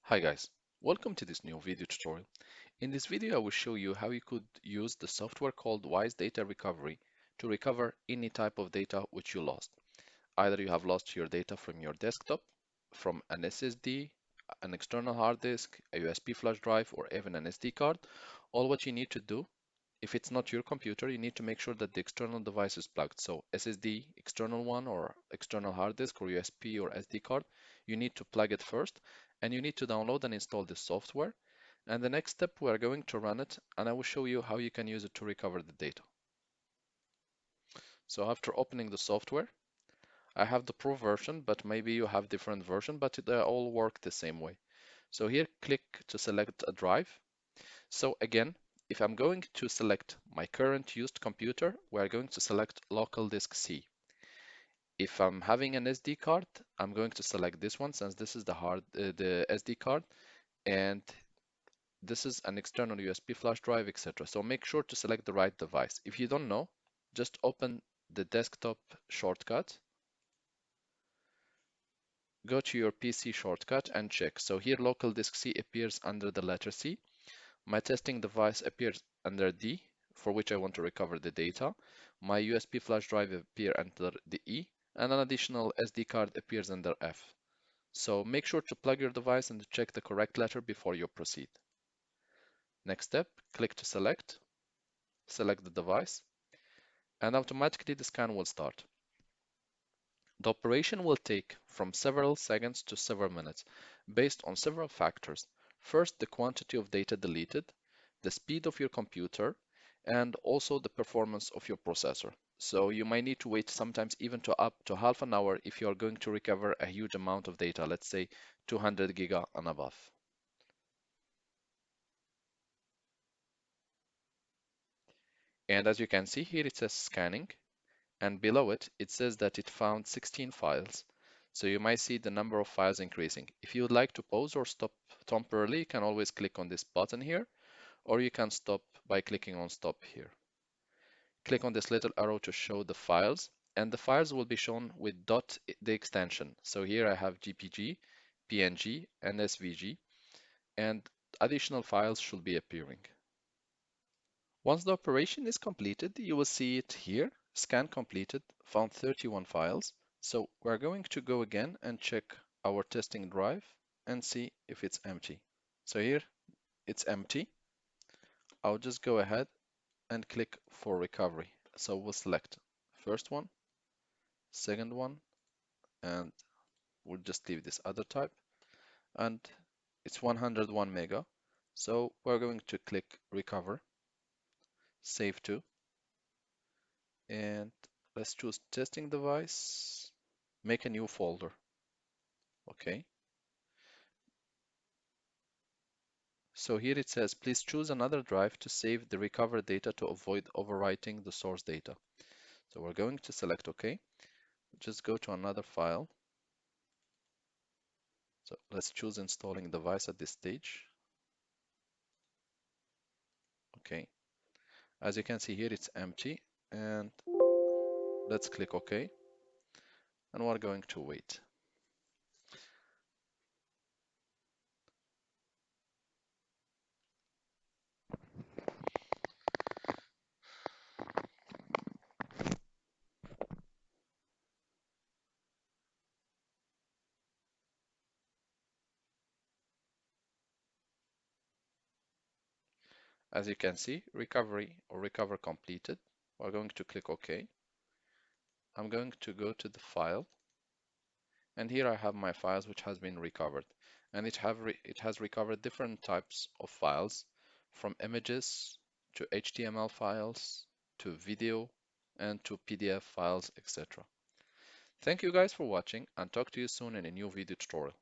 Hi guys, welcome to this new video tutorial. In this video I will show you how you could use the software called Wise Data Recovery to recover any type of data which you lost. Either you have lost your data from your desktop, from an SSD, an external hard disk, a USB flash drive, or even an SD card. All what you need to do, if it's not your computer, you need to make sure that the external device is plugged. So SSD, external one, or external hard disk, or USB or SD card, you need to plug it first, and you need to download and install this software. And the next step, we are going to run it, and I will show you how you can use it to recover the data. So after opening the software, I have the Pro version, but maybe you have different version, but they all work the same way. So here, click to select a drive. So again, if I'm going to select my current used computer, we are going to select local disk C. If I'm having an SD card, I'm going to select this one since this is the SD card, and this is an external USB flash drive, etc. So make sure to select the right device. If you don't know, just open the desktop shortcut, go to your PC shortcut and check. So here local disk C appears under the letter C. My testing device appears under D, for which I want to recover the data. My USB flash drive appears under the E, and an additional SD card appears under F. So make sure to plug your device and check the correct letter before you proceed. Next step, click to select the device, and automatically the scan will start. The operation will take from several seconds to several minutes, based on several factors. First, the quantity of data deleted, the speed of your computer, and also the performance of your processor. So you might need to wait sometimes even to up to half an hour if you are going to recover a huge amount of data, let's say 200 giga and above. And as you can see here, it says scanning, and below it, it says that it found 16 files. So you might see the number of files increasing. If you would like to pause or stop temporarily, you can always click on this button here, or you can stop by clicking on stop here. Click on this little arrow to show the files, and the files will be shown with .the extension. So here I have GPG, PNG, and SVG, and additional files should be appearing. Once the operation is completed, you will see it here, scan completed, found 31 files. So we're going to go again and check our testing drive and see if it's empty. So here it's empty. I'll just go ahead and click for recovery. So we'll select first one, second one, and we'll just leave this other type. And it's 101 mega. So we're going to click recover, save to, and let's choose testing device, make a new folder. Okay. So here it says, please choose another drive to save the recovered data to avoid overwriting the source data. So we're going to select OK. Just go to another file. So let's choose installing device at this stage. Okay. As you can see here, it's empty. And let's click OK. And we're going to wait. As you can see, recovery or recover completed. We're going to click OK. I'm going to go to the file, and here I have my files which has been recovered, and it has recovered different types of files, from images to HTML files to video and to PDF files, etc. Thank you guys for watching, and talk to you soon in a new video tutorial.